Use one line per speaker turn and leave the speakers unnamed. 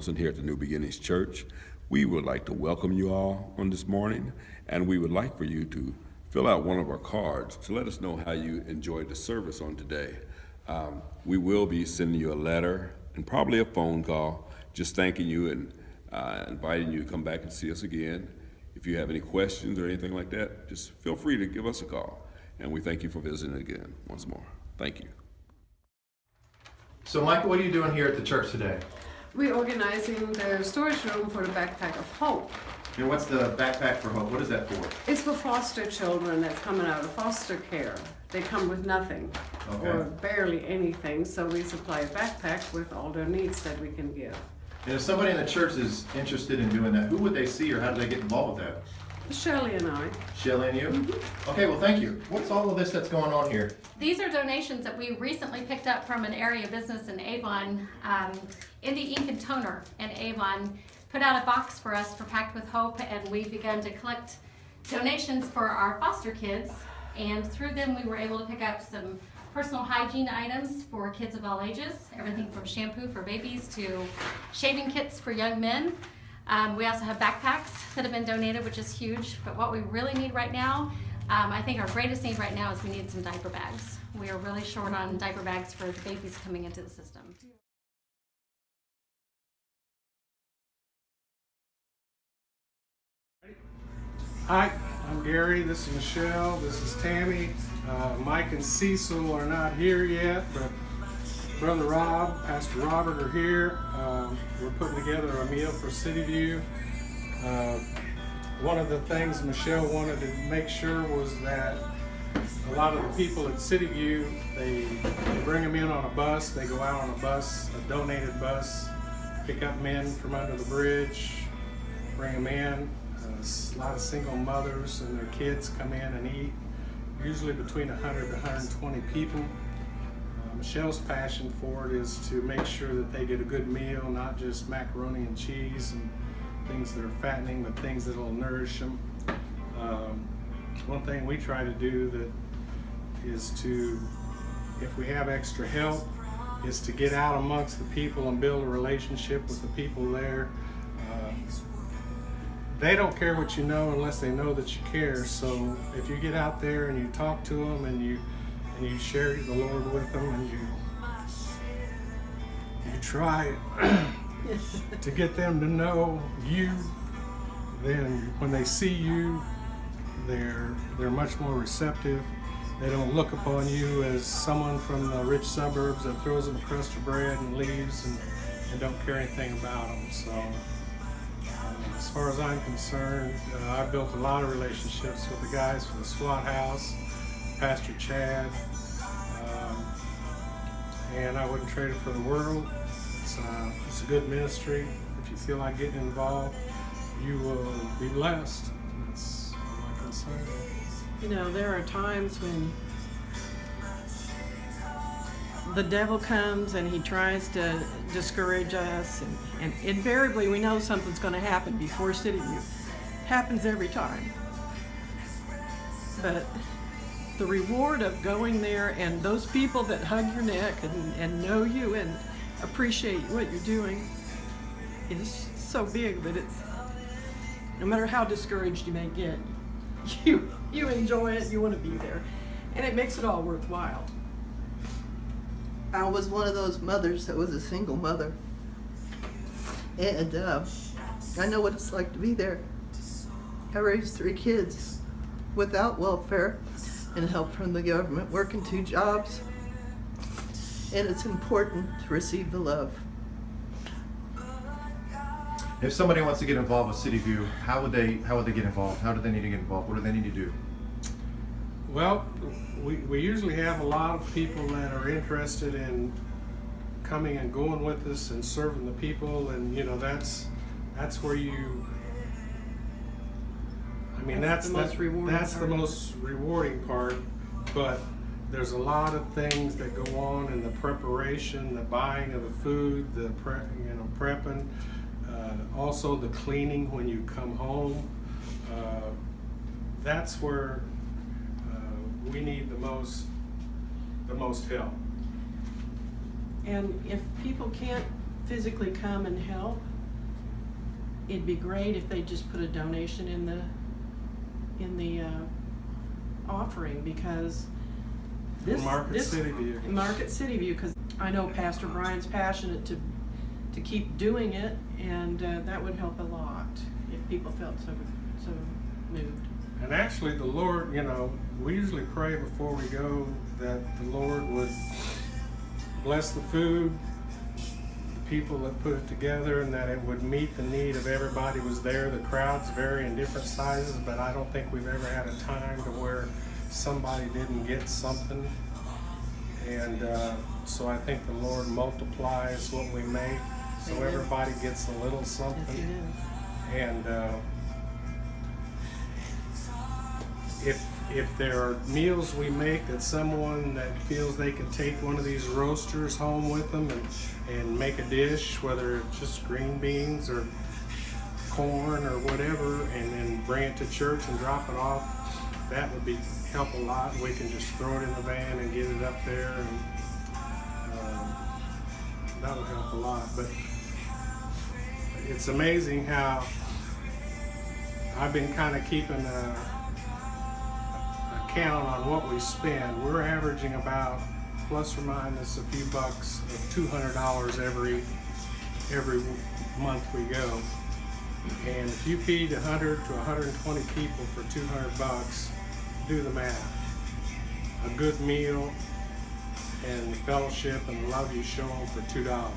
Wilson here at the New Beginnings Church. We would like to welcome you all on this morning, and we would like for you to fill out one of our cards to let us know how you enjoyed the service on today. We will be sending you a letter and probably a phone call just thanking you and inviting you to come back and see us again. If you have any questions or anything like that, just feel free to give us a call. And we thank you for visiting again once more. Thank you.
So Michael, what are you doing here at the church today?
We're organizing the storage room for the Backpack of Hope.
And what's the Backpack for Hope? What is that for?
It's for foster children that's coming out of foster care. They come with nothing or barely anything, so we supply a backpack with all their needs that we can give.
And if somebody in the church is interested in doing that, who would they see or how do they get involved with that?
Shirley and I.
Shelly and you? Mm-hmm. Okay, well thank you. What's all of this that's going on here?
These are donations that we recently picked up from an area business in Avon. Indie Ink and Toner in Avon put out a box for us for Packed with Hope, and we began to collect donations for our foster kids. And through them, we were able to pick up some personal hygiene items for kids of all ages, everything from shampoo for babies to shaving kits for young men. We also have backpacks that have been donated, which is huge. But what we really need right now, I think our greatest need right now is we need some diaper bags. We are really short on diaper bags for the babies coming into the system.
Hi, I'm Gary, this is Michelle, this is Tammy. Mike and Cecil are not here yet, but Brother Rob, Pastor Robert are here. We're putting together a meal for City View. One of the things Michelle wanted to make sure was that a lot of the people at City View, they bring them in on a bus, they go out on a bus, a donated bus, pick up men from under the bridge, bring them in. A lot of single mothers and their kids come in and eat, usually between 100 to 120 people. Michelle's passion for it is to make sure that they get a good meal, not just macaroni and cheese and things that are fattening, but things that will nourish them. One thing we try to do that is to, if we have extra help, is to get out amongst the people and build a relationship with the people there. They don't care what you know unless they know that you care. So if you get out there and you talk to them and you share the Lord with them and you try to get them to know you, then when they see you, they're much more receptive. They don't look upon you as someone from the rich suburbs that throws them a crust of bread and leaves and don't care anything about them. So. As far as I'm concerned, I've built a lot of relationships with the guys from the SWAT House, Pastor Chad, and I wouldn't trade it for the world. It's a good ministry. If you feel like getting involved, you will be blessed. That's all I can say.
You know, there are times when the devil comes and he tries to discourage us, and invariably we know something's going to happen before City View. Happens every time. But the reward of going there and those people that hug your neck and know you and appreciate what you're doing is so big that it's, no matter how discouraged you may get, you enjoy it, you want to be there, and it makes it all worthwhile.
I was one of those mothers that was a single mother, and I know what it's like to be there. I raised 3 kids without welfare and help from the government, working 2 jobs, and it's important to receive the love.
If somebody wants to get involved with City View, how would they get involved? How do they need to get involved? What do they need to do?
Well, we usually have a lot of people that are interested in coming and going with us and serving the people, and you know that's where you. I mean that's the most rewarding part, but there's a lot of things that go on in the preparation, the buying of the food, the prepping, also the cleaning when you come home. That's where we need the most help.
And if people can't physically come and help, it'd be great if they just put a donation in the offering, because this
Market City View.
Market City View, because I know Pastor Brian's passionate to keep doing it, and that would help a lot if people felt so moved.
And actually, the Lord, you know, we usually pray before we go that the Lord would bless the food, the people that put it together, and that it would meet the need of everybody was there. The crowds vary in different sizes, but I don't think we've ever had a time to where somebody didn't get something. And so I think the Lord multiplies what we make, so
Amen.
everybody gets a little
Yes,
something.
it is.
And if there are meals we make that someone that feels they can take one of these roasters home with them and make a dish, whether it's just green beans or corn or whatever, and then bring it to church and drop it off, that would help a lot. We can just throw it in the van and get it up there, and that would help a lot. But it's amazing how I've been kind of keeping a count on what we spend. We're averaging about plus or minus a few bucks of $200 every month we go. And if you feed 100 to 120 people for $200, do the math. A good meal and fellowship and love you show them for $2.